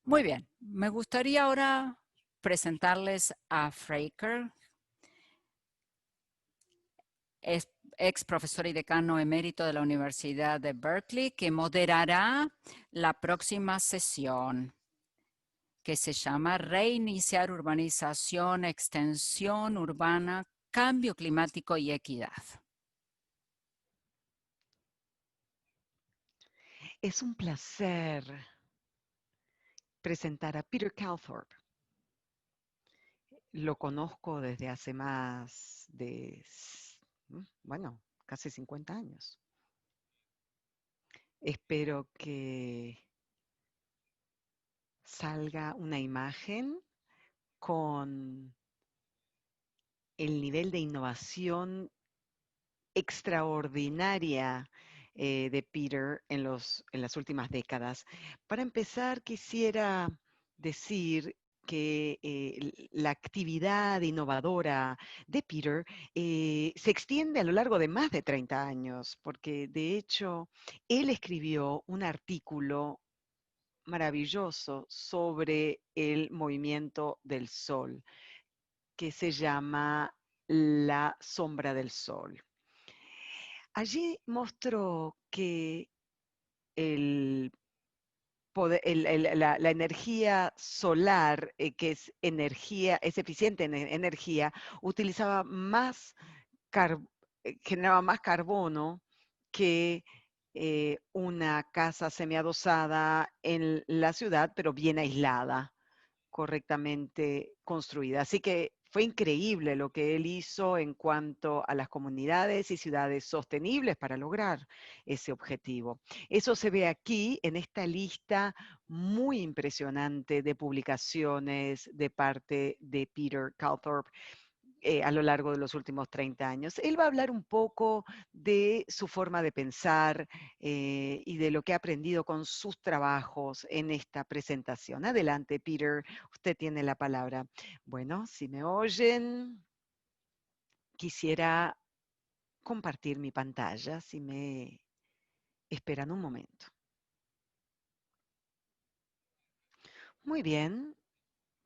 Muy bien, me gustaría ahora presentarles a Fraker, es ex profesor y decano emérito de la Universidad de Berkeley, que moderará la próxima sesión, que se llama Reiniciar urbanización, extensión urbana, cambio climático y equidad. Es un placer presentar a Peter Calthorpe. Lo conozco desde hace más de, bueno, casi 50 años. Espero que salga una imagen con el nivel de innovación extraordinaria de Peter en las últimas décadas. Para empezar, quisiera decir que la actividad innovadora de Peter se extiende a lo largo de más de 30 años, porque de hecho él escribió un artículo maravilloso sobre el movimiento del sol, que se llama La sombra del sol. Allí mostró que el la energía solar, que es energía, es eficiente en energía, utilizaba generaba más carbono que una casa semiadosada en la ciudad, pero bien aislada, correctamente construida. Así que fue increíble lo que él hizo en cuanto a las comunidades y ciudades sostenibles para lograr ese objetivo. Eso se ve aquí en esta lista muy impresionante de publicaciones de parte de Peter Calthorpe a lo largo de los últimos 30 años. Él va a hablar un poco de su forma de pensar y de lo que ha aprendido con sus trabajos en esta presentación. Adelante, Peter, usted tiene la palabra. Bueno, si me oyen, quisiera compartir mi pantalla, si me esperan un momento. Muy bien,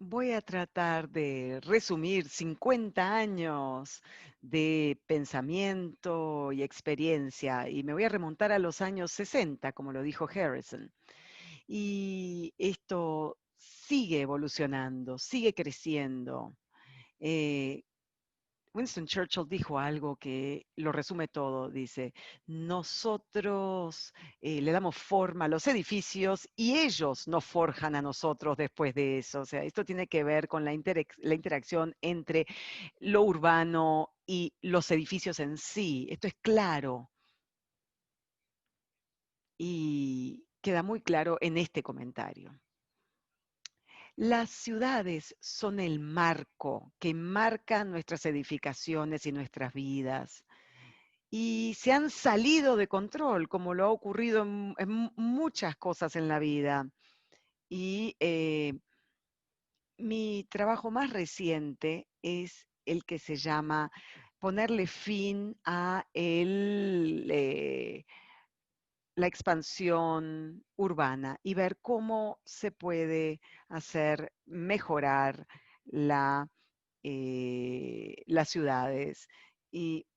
voy a tratar de resumir 50 años de pensamiento y experiencia y me voy a remontar a los años 60, como lo dijo Harrison. Y esto sigue evolucionando, sigue creciendo. Eh, Winston Churchill dijo algo que lo resume todo. Dice, nosotros le damos forma a los edificios y ellos nos forjan a nosotros después de eso. O sea, esto tiene que ver con la interacción entre lo urbano y los edificios en sí. Esto es claro y queda muy claro en este comentario. Las ciudades son el marco que marca nuestras edificaciones y nuestras vidas. Y se han salido de control, como lo ha ocurrido en muchas cosas en la vida. Y mi trabajo más reciente es el que se llama ponerle fin a la expansión urbana y ver cómo se puede hacer mejorar las ciudades. Y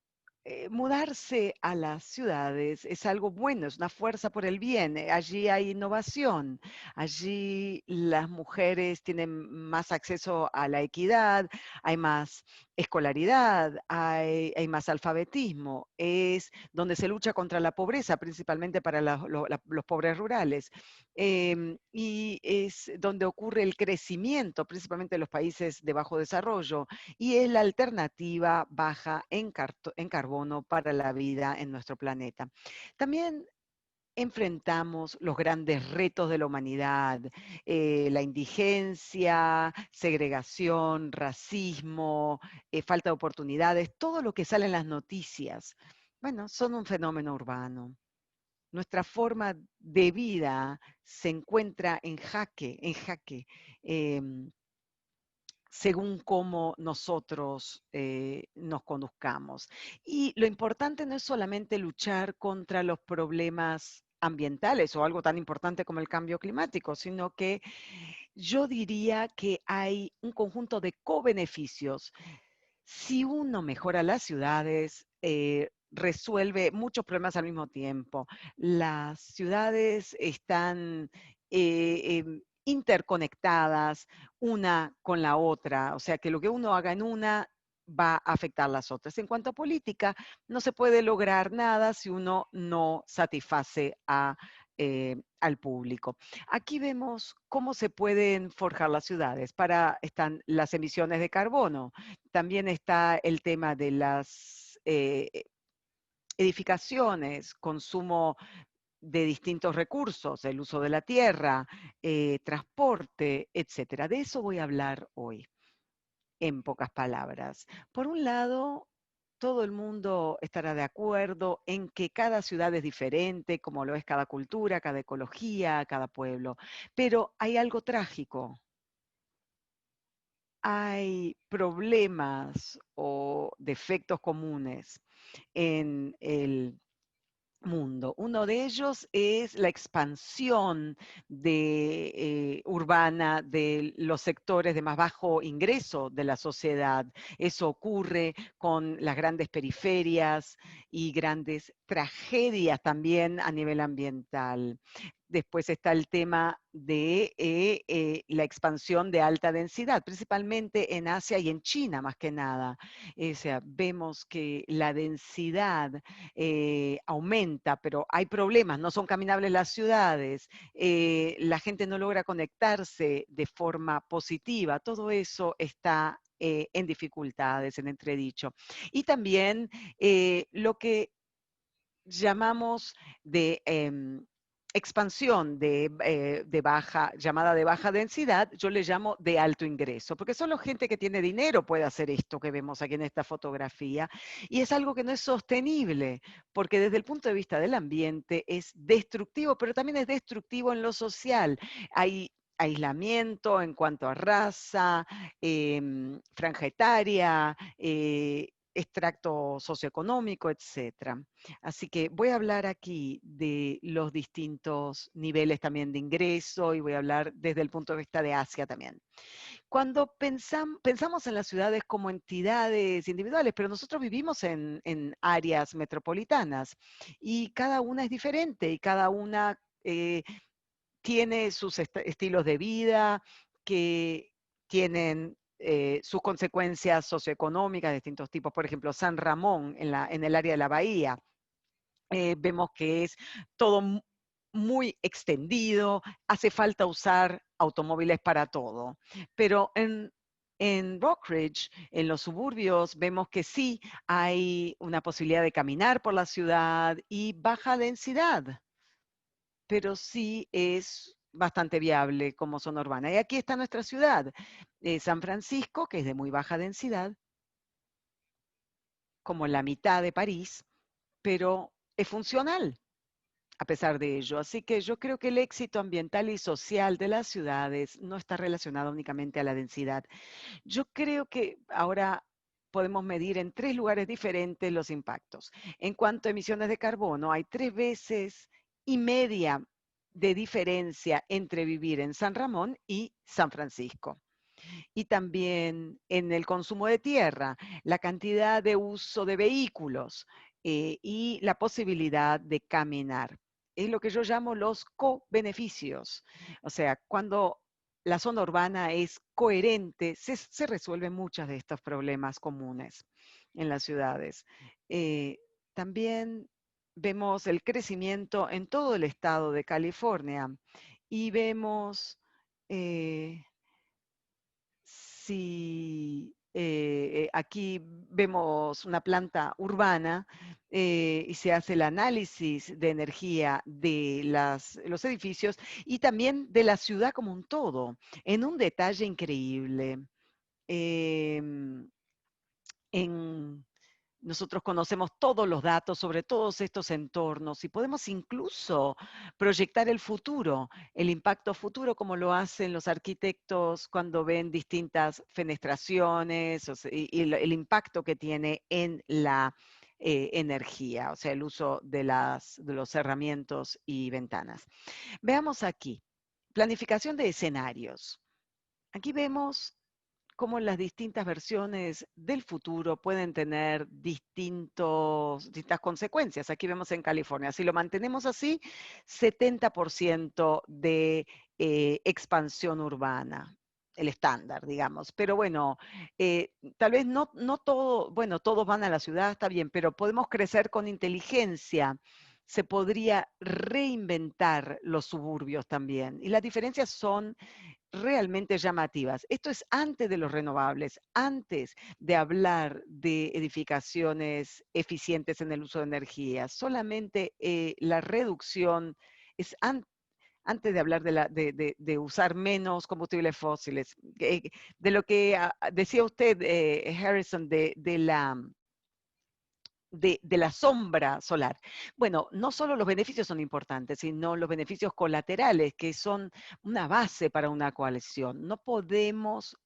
mudarse a las ciudades es algo bueno, es una fuerza por el bien. Allí hay innovación, allí las mujeres tienen más acceso a la equidad, hay más escolaridad, hay más alfabetismo. Es donde se lucha contra la pobreza, principalmente para los pobres rurales. Y es donde ocurre el crecimiento, principalmente en los países de bajo desarrollo, y es la alternativa baja en carbono para la vida en nuestro planeta. También enfrentamos los grandes retos de la humanidad, la indigencia, segregación, racismo, falta de oportunidades, todo lo que sale en las noticias. Bueno, son un fenómeno urbano. Nuestra forma de vida se encuentra en jaque. Según cómo nosotros nos conduzcamos. Y lo importante no es solamente luchar contra los problemas ambientales o algo tan importante como el cambio climático, sino que yo diría que hay un conjunto de co-beneficios. Si uno mejora las ciudades, resuelve muchos problemas al mismo tiempo. Las ciudades están interconectadas una con la otra, o sea que lo que uno haga en una va a afectar las otras. En cuanto a política, no se puede lograr nada si uno no satisface al público. Aquí vemos cómo se pueden forjar las ciudades. Para están las emisiones de carbono. También está el tema de las edificaciones, consumo de distintos recursos, el uso de la tierra, transporte, etcétera. De eso voy a hablar hoy, en pocas palabras. Por un lado, todo el mundo estará de acuerdo en que cada ciudad es diferente, como lo es cada cultura, cada ecología, cada pueblo. Pero hay algo trágico. Hay problemas o defectos comunes en el mundo. Uno de ellos es la expansión urbana de los sectores de más bajo ingreso de la sociedad. Eso ocurre con las grandes periferias y grandes tragedias también a nivel ambiental. Después está el tema de la expansión de alta densidad, principalmente en Asia y en China más que nada. O sea, vemos que la densidad aumenta, pero hay problemas, no son caminables las ciudades, la gente no logra conectarse de forma positiva, todo eso está en dificultades, en entredicho. Y también lo que llamamos de expansión llamada de baja densidad, yo le llamo de alto ingreso, porque solo gente que tiene dinero puede hacer esto que vemos aquí en esta fotografía, y es algo que no es sostenible, porque desde el punto de vista del ambiente es destructivo, pero también es destructivo en lo social. Hay aislamiento en cuanto a raza, franja etaria, extracto socioeconómico, etcétera. Así que voy a hablar aquí de los distintos niveles también de ingreso y voy a hablar desde el punto de vista de Asia también. Cuando pensamos en las ciudades como entidades individuales, pero nosotros vivimos en áreas metropolitanas y cada una es diferente y cada una tiene sus estilos de vida que tienen sus consecuencias socioeconómicas de distintos tipos. Por ejemplo, San Ramón en el área de la bahía vemos que es todo muy extendido, hace falta usar automóviles para todo. Pero en Rockridge, en los suburbios, vemos que sí hay una posibilidad de caminar por la ciudad y baja densidad, pero sí es bastante viable como zona urbana. Y aquí está nuestra ciudad, San Francisco, que es de muy baja densidad, como la mitad de París, pero es funcional a pesar de ello. Así que yo creo que el éxito ambiental y social de las ciudades no está relacionado únicamente a la densidad. Yo creo que ahora podemos medir en 3 lugares diferentes los impactos. En cuanto a emisiones de carbono, hay 3 veces y media de diferencia entre vivir en San Ramón y San Francisco. Y también en el consumo de tierra, la cantidad de uso de vehículos y la posibilidad de caminar. Es lo que yo llamo los co-beneficios. O sea, cuando la zona urbana es coherente, se resuelven muchos de estos problemas comunes en las ciudades. Eh, También vemos el crecimiento en todo el estado de California y vemos si aquí vemos una planta urbana y se hace el análisis de energía de los edificios y también de la ciudad como un todo, en un detalle increíble. Em, nosotros conocemos todos los datos sobre todos estos entornos y podemos incluso proyectar el futuro, el impacto futuro, como lo hacen los arquitectos cuando ven distintas fenestraciones y el impacto que tiene en la energía, o sea, el uso de los cerramientos y ventanas. Veamos aquí, planificación de escenarios. Aquí vemos cómo las distintas versiones del futuro pueden tener distintas consecuencias. Aquí vemos en California, si lo mantenemos así, 70% de expansión urbana, el estándar, digamos. Pero bueno, tal vez no todo, bueno, todos van a la ciudad, está bien, pero podemos crecer con inteligencia. Se podría reinventar los suburbios también. Y las diferencias son realmente llamativas. Esto es antes de los renovables, antes de hablar de edificaciones eficientes en el uso de energía. Solamente la reducción es antes de hablar de usar menos combustibles fósiles. De lo que decía usted, Harrison, de la sombra solar. Bueno, no solo los beneficios son importantes, sino los beneficios colaterales, que son una base para una coalición. No podemos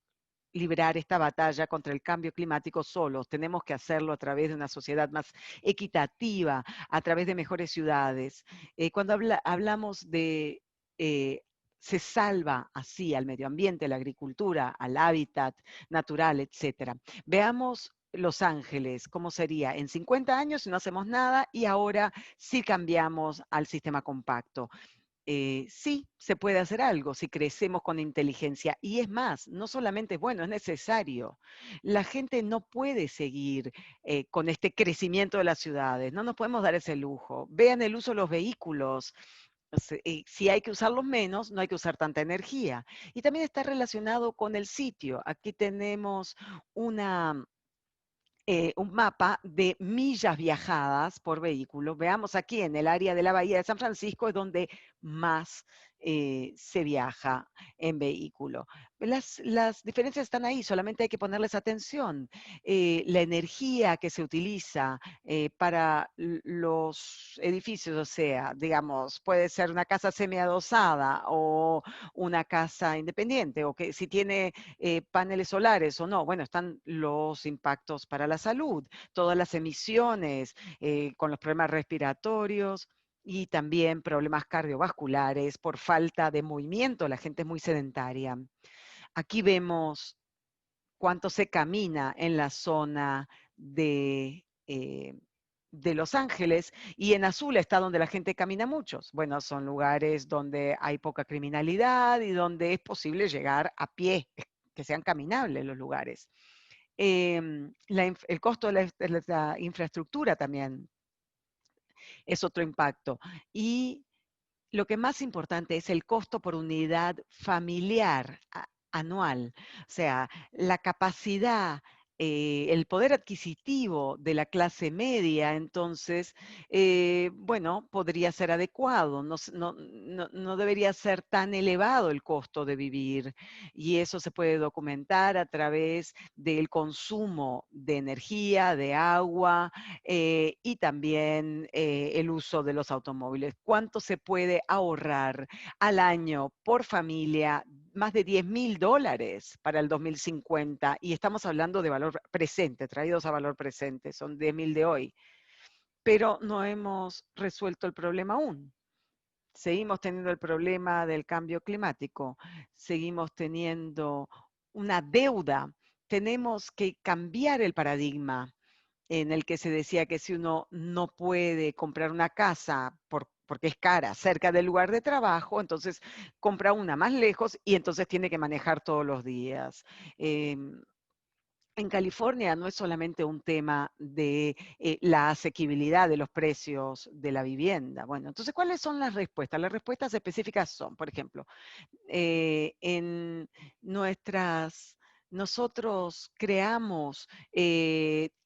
librar esta batalla contra el cambio climático solos. Tenemos que hacerlo a través de una sociedad más equitativa, a través de mejores ciudades. Cuando hablamos de... se salva así al medio ambiente, a la agricultura, al hábitat natural, etcétera. Veamos Los Ángeles, ¿cómo sería? En 50 años si no hacemos nada y ahora sí cambiamos al sistema compacto. Sí, se puede hacer algo si crecemos con inteligencia. Y es más, no solamente es bueno, es necesario. La gente no puede seguir con este crecimiento de las ciudades. No nos podemos dar ese lujo. Vean el uso de los vehículos. Si hay que usarlos menos, no hay que usar tanta energía. Y también está relacionado con el sitio. Aquí tenemos una un mapa de millas viajadas por vehículo. Veamos aquí en el área de la Bahía de San Francisco es donde más se viaja en vehículo. Las diferencias están ahí, solamente hay que ponerles atención. La energía que se utiliza para los edificios, o sea, digamos, puede ser una casa semiadosada o una casa independiente, o que si tiene paneles solares o no. Bueno, están los impactos para la salud, todas las emisiones con los problemas respiratorios y también problemas cardiovasculares por falta de movimiento. La gente es muy sedentaria. Aquí vemos cuánto se camina en la zona de Los Ángeles, y en azul está donde la gente camina muchos. Bueno, son lugares donde hay poca criminalidad y donde es posible llegar a pie, que sean caminables los lugares. El costo de la infraestructura también es otro impacto. Y lo que más importante es el costo por unidad familiar anual, o sea, la capacidad, el poder adquisitivo de la clase media, entonces, bueno, podría ser adecuado, no debería ser tan elevado el costo de vivir, y eso se puede documentar a través del consumo de energía, de agua, y también el uso de los automóviles. ¿Cuánto se puede ahorrar al año por familia? Más de $10,000 para el 2050, y estamos hablando de valor presente, traídos a valor presente, son 10,000 de hoy, pero no hemos resuelto el problema aún. Seguimos teniendo el problema del cambio climático, seguimos teniendo una deuda, tenemos que cambiar el paradigma en el que se decía que si uno no puede comprar una casa porque es cara cerca del lugar de trabajo, entonces compra una más lejos y entonces tiene que manejar todos los días. En California no es solamente un tema de la asequibilidad de los precios de la vivienda. Bueno, entonces, ¿cuáles son las respuestas? Las respuestas específicas son, por ejemplo, en nuestras, nosotros creamos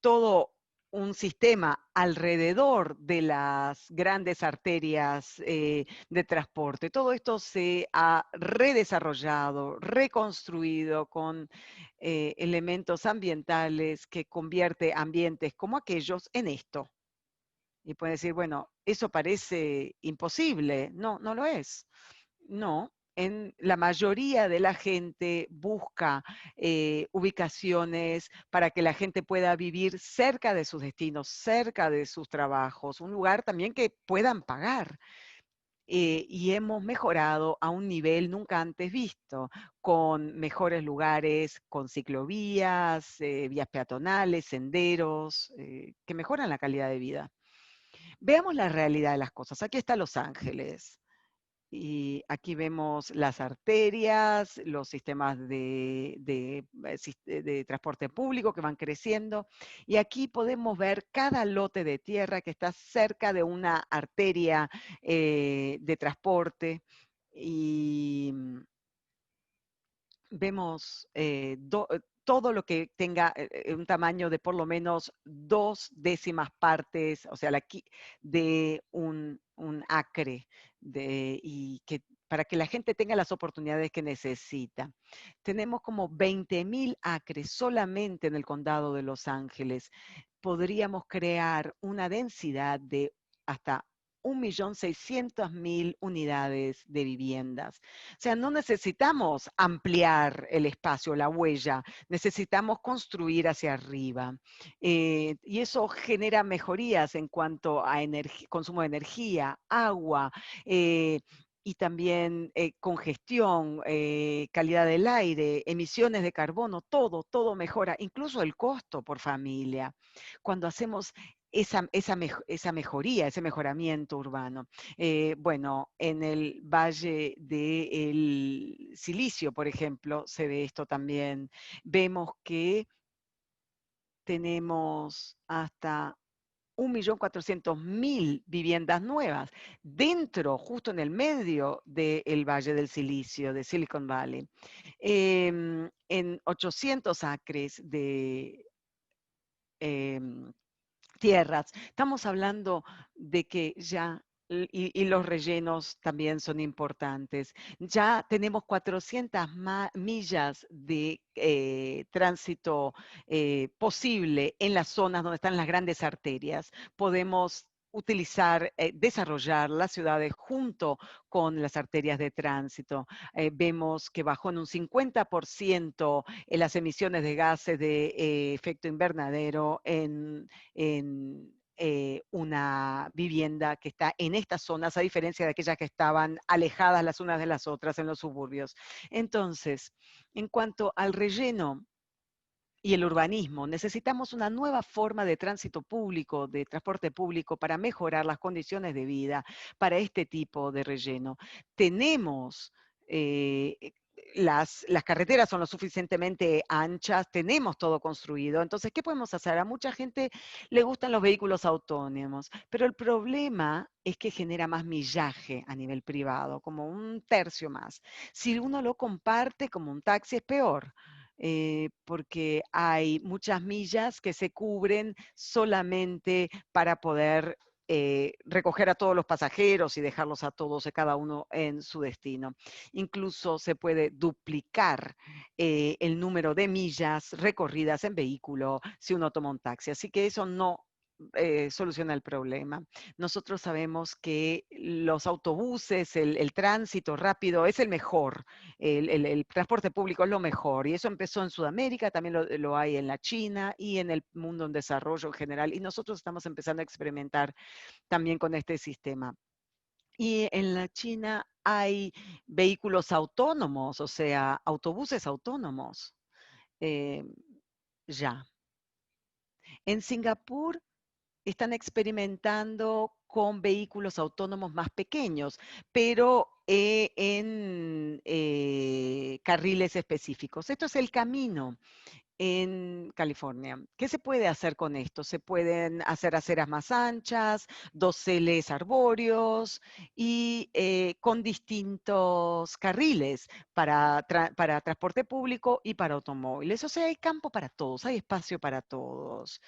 todo un sistema alrededor de las grandes arterias de transporte. Todo esto se ha redesarrollado, reconstruido con elementos ambientales que convierte ambientes como aquellos en esto. Y puede decir, bueno, eso parece imposible. No, no lo es. No, en la mayoría de la gente busca ubicaciones para que la gente pueda vivir cerca de sus destinos, cerca de sus trabajos, un lugar también que puedan pagar. Y hemos mejorado a un nivel nunca antes visto, con mejores lugares, con ciclovías, vías peatonales, senderos, que mejoran la calidad de vida. Veamos la realidad de las cosas. Aquí está Los Ángeles. Y aquí vemos las arterias, los sistemas de transporte público que van creciendo. Y aquí podemos ver cada lote de tierra que está cerca de una arteria de transporte. Y vemos todo lo que tenga un tamaño de por lo menos 2/10 o sea, de un acre, y que para que la gente tenga las oportunidades que necesita. Tenemos como 20.000 acres solamente en el condado de Los Ángeles. Podríamos crear una densidad de hasta 1.600.000 unidades de viviendas. O sea, no necesitamos ampliar el espacio, la huella, necesitamos construir hacia arriba. Y eso genera mejorías en cuanto a consumo de energía, agua, y también congestión, calidad del aire, emisiones de carbono, todo mejora, incluso el costo por familia. Cuando hacemos esa mejoría, ese mejoramiento urbano. Bueno, en el Valle del Silicio, por ejemplo, se ve esto también. Vemos que tenemos hasta 1.400.000 viviendas nuevas dentro, justo en el medio del Valle del Silicio, de Silicon Valley, en 800 acres de em, tierras. Estamos hablando de que ya, y los rellenos también son importantes. Ya tenemos 400 millas de tránsito posible en las zonas donde están las grandes arterias. Podemos utilizar, desarrollar las ciudades junto con las arterias de tránsito. Vemos que bajó en un 50% en las emisiones de gases de efecto invernadero en una vivienda que está en estas zonas, a diferencia de aquellas que estaban alejadas las unas de las otras en los suburbios. Entonces, en cuanto al relleno y el urbanismo, necesitamos una nueva forma de tránsito público, de transporte público, para mejorar las condiciones de vida para este tipo de relleno. Tenemos eh, las carreteras son lo suficientemente anchas, tenemos todo construido. Entonces, ¿qué podemos hacer? A mucha gente le gustan los vehículos autónomos, pero el problema es que genera más millaje a nivel privado, como un tercio más. Si uno lo comparte como un taxi, es peor. Porque hay muchas millas que se cubren solamente para poder recoger a todos los pasajeros y dejarlos a todos, cada uno en su destino. Incluso se puede duplicar el número de millas recorridas en vehículo si uno toma un taxi. Así que eso no soluciona el problema. Nosotros sabemos que los autobuses, el tránsito rápido es el mejor, el transporte público es lo mejor, y eso empezó en Sudamérica, también lo hay en la China y en el mundo en desarrollo en general, y nosotros estamos empezando a experimentar también con este sistema. Y en la China hay vehículos autónomos, o sea, autobuses autónomos. eh, ya. En Singapur están experimentando con vehículos autónomos más pequeños, pero en carriles específicos. Esto es el camino en California. ¿Qué se puede hacer con esto? Se pueden hacer aceras más anchas, doseles arbóreos y con distintos carriles para transporte público y para automóviles. O sea, hay campo para todos, hay espacio para todos.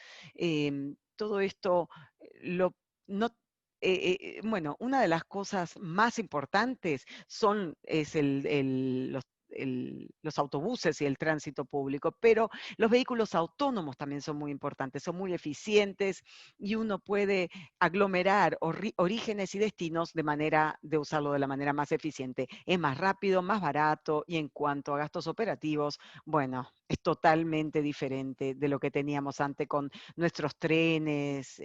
Todo esto lo, no, bueno, una de las cosas más importantes es los autobuses y el tránsito público, pero los vehículos autónomos también son muy importantes, son muy eficientes y uno puede aglomerar orígenes y destinos de usarlo de la manera más eficiente. Es más rápido, más barato y en cuanto a gastos operativos, bueno, es totalmente diferente de lo que teníamos antes con nuestros trenes,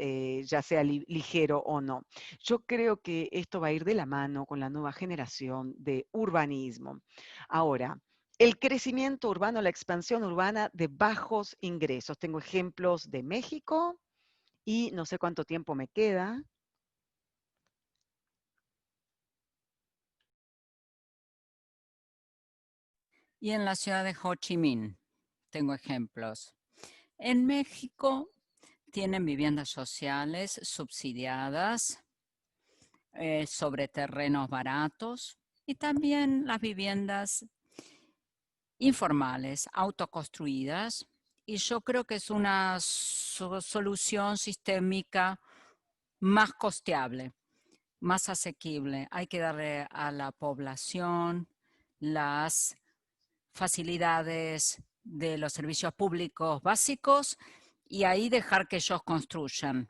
ya sea ligero o no. Yo creo que esto va a ir de la mano con la nueva generación de urbanismo. Ahora, el crecimiento urbano, la expansión urbana de bajos ingresos. Tengo ejemplos de México y no sé cuánto tiempo me queda. Y en la ciudad de Ho Chi Minh tengo ejemplos. En México tienen viviendas sociales subsidiadas sobre terrenos baratos y también las viviendas informales, autoconstruidas. Y yo creo que es una solución sistémica más costeable, más asequible. Hay que darle a la población las facilidades de los servicios públicos básicos y ahí dejar que ellos construyan,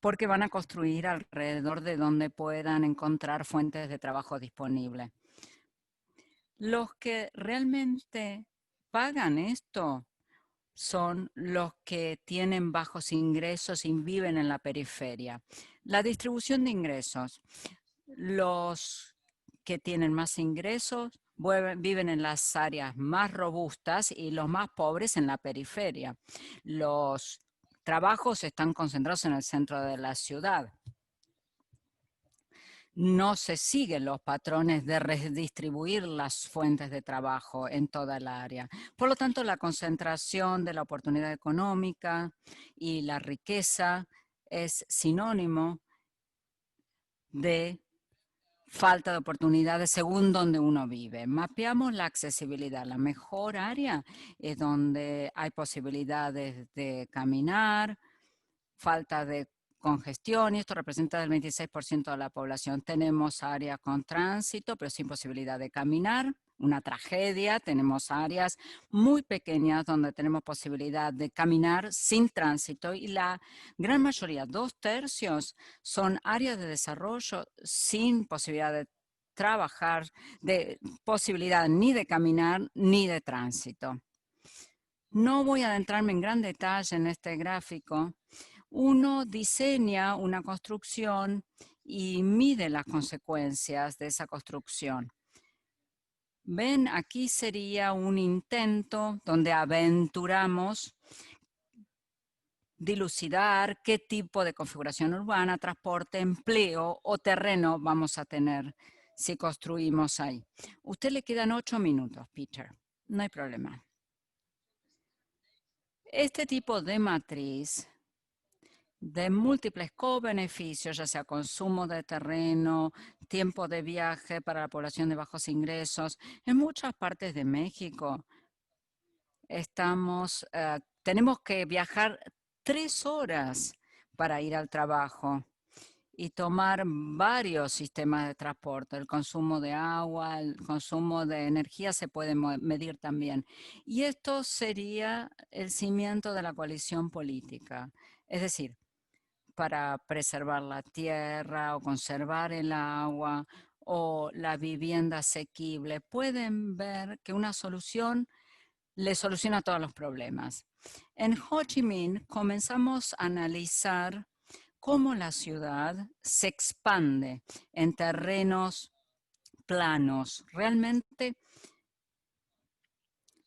porque van a construir alrededor de donde puedan encontrar fuentes de trabajo disponibles. Los que realmente pagan esto son los que tienen bajos ingresos y viven en la periferia. La distribución de ingresos. Los que tienen más ingresos viven en las áreas más robustas y los más pobres en la periferia. Los trabajos están concentrados en el centro de la ciudad. No se siguen los patrones de redistribuir las fuentes de trabajo en toda el área. Por lo tanto, la concentración de la oportunidad económica y la riqueza es sinónimo de falta de oportunidades según donde uno vive. Mapeamos la accesibilidad. La mejor área es donde hay posibilidades de caminar, falta de congestión, y esto representa el 26% de la población. Tenemos áreas con tránsito, pero sin posibilidad de caminar, una tragedia. Tenemos áreas muy pequeñas donde tenemos posibilidad de caminar sin tránsito y la gran mayoría, 2/3, son áreas de desarrollo sin posibilidad de trabajar, de posibilidad ni de caminar ni de tránsito. No voy a adentrarme en gran detalle en este gráfico. Uno diseña una construcción y mide las consecuencias de esa construcción. Ven, aquí sería un intento donde aventuramos dilucidar qué tipo de configuración urbana, transporte, empleo o terreno vamos a tener si construimos ahí. Usted le quedan 8 minutos, Peter. No hay problema. Este tipo de matriz de múltiples co-beneficios, ya sea consumo de terreno, tiempo de viaje para la población de bajos ingresos. En muchas partes de México tenemos que viajar 3 horas para ir al trabajo y tomar varios sistemas de transporte. El consumo de agua, el consumo de energía se puede medir también. Y esto sería el cimiento de la coalición política. Es decir, para preservar la tierra o conservar el agua o la vivienda asequible, pueden ver que una solución le soluciona todos los problemas. En Ho Chi Minh comenzamos a analizar cómo la ciudad se expande en terrenos planos. Realmente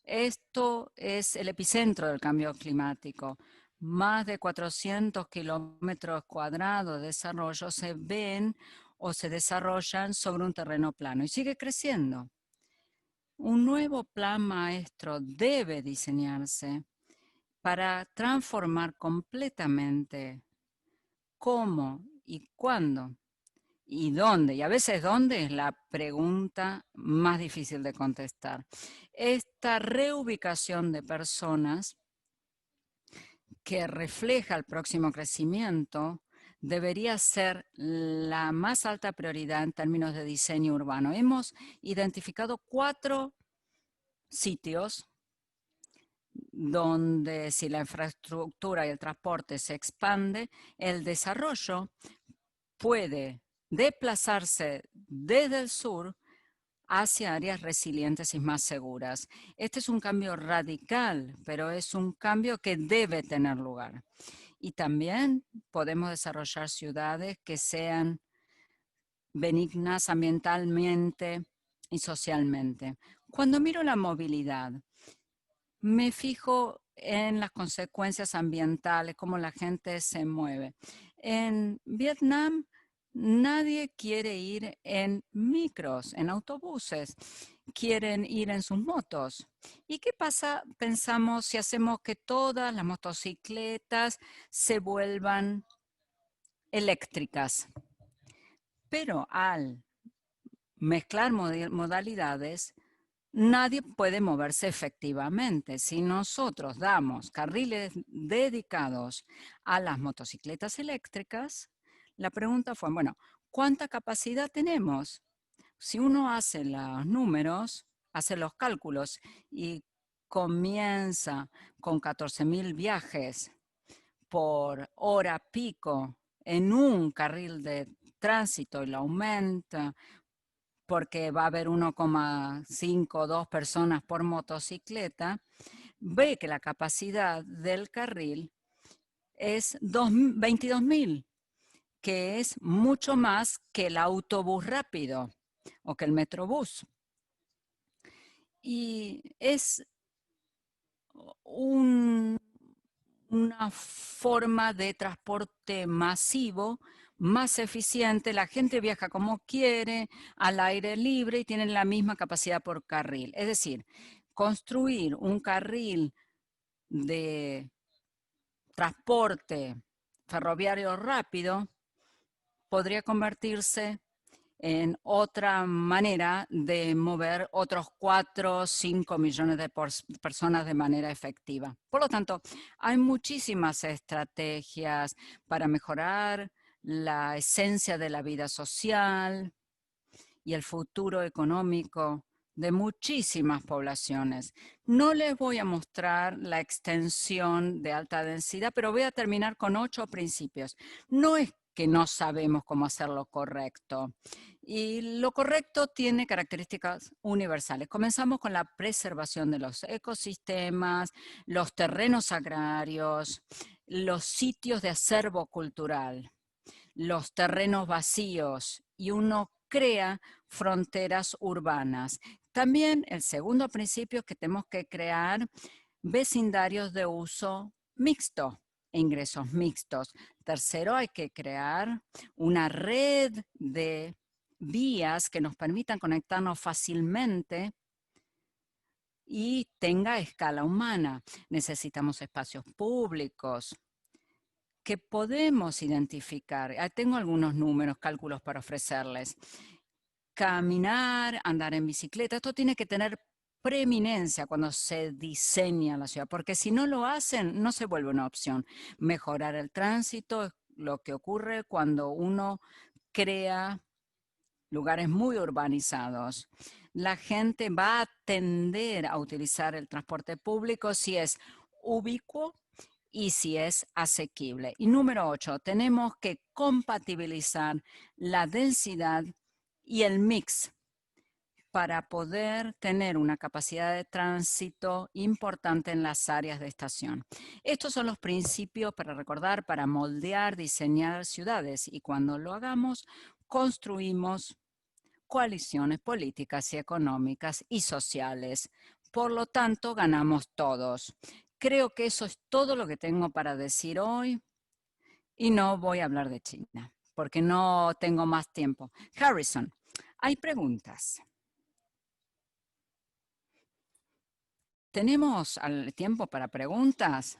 esto es el epicentro del cambio climático. Más de 400 kilómetros cuadrados de desarrollo se ven o se desarrollan sobre un terreno plano y sigue creciendo. Un nuevo plan maestro debe diseñarse para transformar completamente cómo y cuándo y dónde. Y a veces dónde es la pregunta más difícil de contestar. Esta reubicación de personas que refleja el próximo crecimiento debería ser la más alta prioridad en términos de diseño urbano. Hemos identificado 4 sitios donde si la infraestructura y el transporte se expande, el desarrollo puede desplazarse desde el sur hacia áreas resilientes y más seguras. Este es un cambio radical, pero es un cambio que debe tener lugar. Y también podemos desarrollar ciudades que sean benignas ambientalmente y socialmente. Cuando miro la movilidad, me fijo en las consecuencias ambientales, cómo la gente se mueve. En Vietnam, nadie quiere ir en micros, en autobuses. Quieren ir en sus motos. ¿Y qué pasa? Pensamos si hacemos que todas las motocicletas se vuelvan eléctricas. Pero al mezclar modalidades, nadie puede moverse efectivamente. Si nosotros damos carriles dedicados a las motocicletas eléctricas, la pregunta fue, bueno, ¿cuánta capacidad tenemos? Si uno hace los números, hace los cálculos y comienza con 14.000 viajes por hora pico en un carril de tránsito y lo aumenta porque va a haber 1,5 o 2 personas por motocicleta, ve que la capacidad del carril es 22.000, que es mucho más que el autobús rápido o que el metrobús. Y es una forma de transporte masivo más eficiente, la gente viaja como quiere, al aire libre y tienen la misma capacidad por carril. Es decir, construir un carril de transporte ferroviario rápido podría convertirse en otra manera de mover otros 4 o 5 millones de personas de manera efectiva. Por lo tanto, hay muchísimas estrategias para mejorar la esencia de la vida social y el futuro económico de muchísimas poblaciones. No les voy a mostrar la extensión de alta densidad, pero voy a terminar con 8 principios. No es que no sabemos cómo hacer lo correcto. Y lo correcto tiene características universales. Comenzamos con la preservación de los ecosistemas, los terrenos agrarios, los sitios de acervo cultural, los terrenos vacíos, y uno crea fronteras urbanas. También el segundo principio es que tenemos que crear vecindarios de uso mixto e ingresos mixtos. Tercero, hay que crear una red de vías que nos permitan conectarnos fácilmente y tenga escala humana. Necesitamos espacios públicos que podemos identificar. Tengo algunos números, cálculos para ofrecerles. Caminar, andar en bicicleta, esto tiene que tener preeminencia cuando se diseña la ciudad, porque si no lo hacen, no se vuelve una opción. Mejorar el tránsito es lo que ocurre cuando uno crea lugares muy urbanizados. La gente va a tender a utilizar el transporte público si es ubicuo y si es asequible. Y número 8, tenemos que compatibilizar la densidad y el mix para poder tener una capacidad de tránsito importante en las áreas de estación. Estos son los principios para recordar, para moldear, diseñar ciudades, y cuando lo hagamos, construimos coaliciones políticas y económicas y sociales. Por lo tanto, ganamos todos. Creo que eso es todo lo que tengo para decir hoy, y no voy a hablar de China, porque no tengo más tiempo. Harrison, hay preguntas. ¿Tenemos tiempo para preguntas?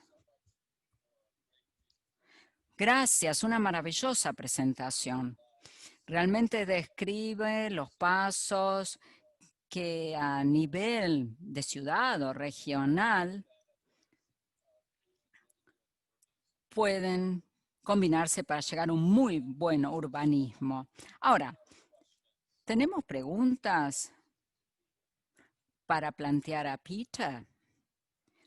Gracias, una maravillosa presentación. Realmente describe los pasos que a nivel de ciudad o regional pueden combinarse para llegar a un muy buen urbanismo. Ahora, ¿tenemos preguntas? para plantear a Peter?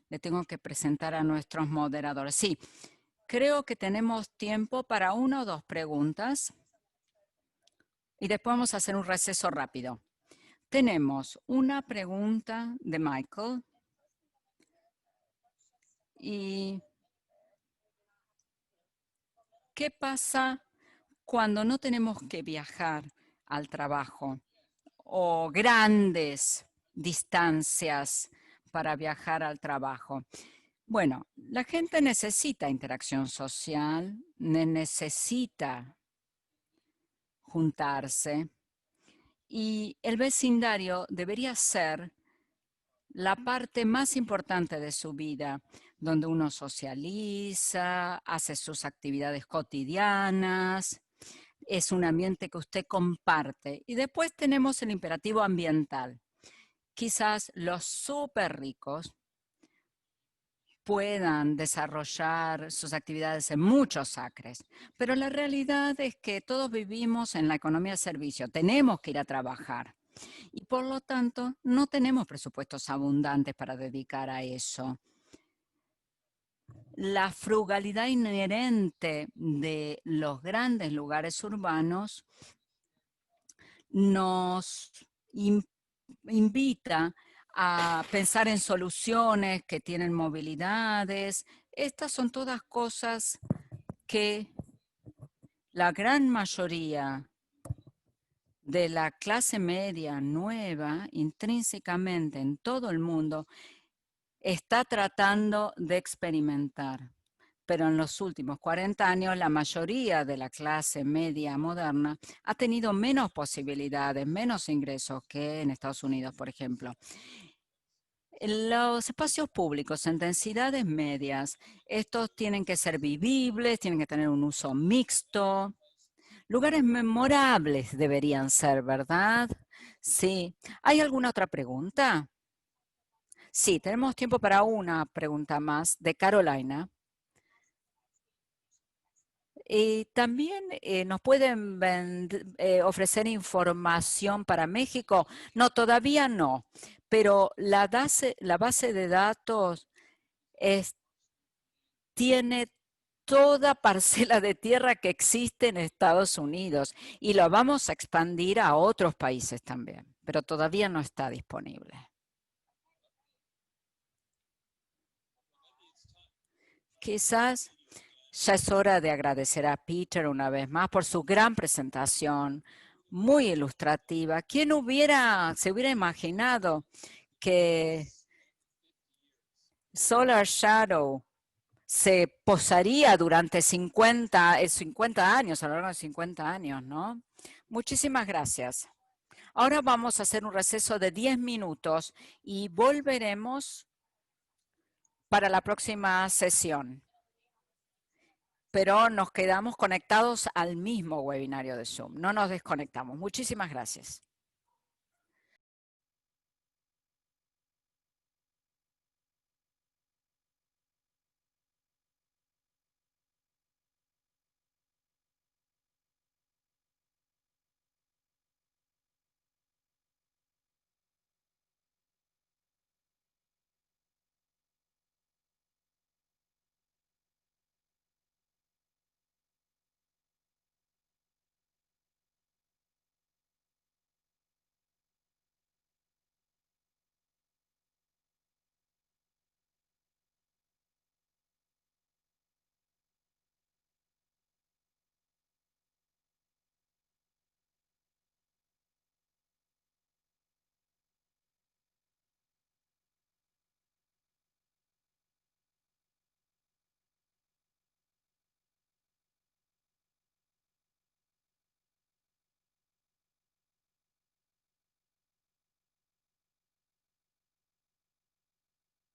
Le tengo que presentar a nuestros moderadores. Sí, creo que tenemos tiempo para 1 o 2 preguntas. Y después vamos a hacer un receso rápido. Tenemos una pregunta de Michael. ¿Y qué pasa cuando no tenemos que viajar al trabajo o grandes distancias para viajar al trabajo? Bueno, la gente necesita interacción social, necesita juntarse y el vecindario debería ser la parte más importante de su vida, donde uno socializa, hace sus actividades cotidianas, es un ambiente que usted comparte. Y después tenemos el imperativo ambiental. Quizás los súper ricos puedan desarrollar sus actividades en muchos acres, pero la realidad es que todos vivimos en la economía de servicio, tenemos que ir a trabajar y por lo tanto no tenemos presupuestos abundantes para dedicar a eso. La frugalidad inherente de los grandes lugares urbanos nos invita a pensar en soluciones que tienen movilidades. Estas son todas cosas que la gran mayoría de la clase media nueva, intrínsecamente en todo el mundo, está tratando de experimentar. Pero en los últimos 40 años, la mayoría de la clase media moderna ha tenido menos posibilidades, menos ingresos que en Estados Unidos, por ejemplo. Los espacios públicos en densidades medias, estos tienen que ser vivibles, tienen que tener un uso mixto. Lugares memorables deberían ser, ¿verdad? Sí. ¿Hay alguna otra pregunta? Sí, tenemos tiempo para una pregunta más de Carolina. Y también nos pueden ofrecer información para México. No, todavía no, pero la base de datos tiene toda parcela de tierra que existe en Estados Unidos y lo vamos a expandir a otros países también, pero todavía no está disponible. Quizás ya es hora de agradecer a Peter una vez más por su gran presentación, muy ilustrativa. ¿Quién se hubiera imaginado que Solar Shadow se posaría durante 50 años, a lo largo de 50 años, ¿no? Muchísimas gracias. Ahora vamos a hacer un receso de 10 minutos y volveremos para la próxima sesión. Pero nos quedamos conectados al mismo webinario de Zoom. No nos desconectamos. Muchísimas gracias.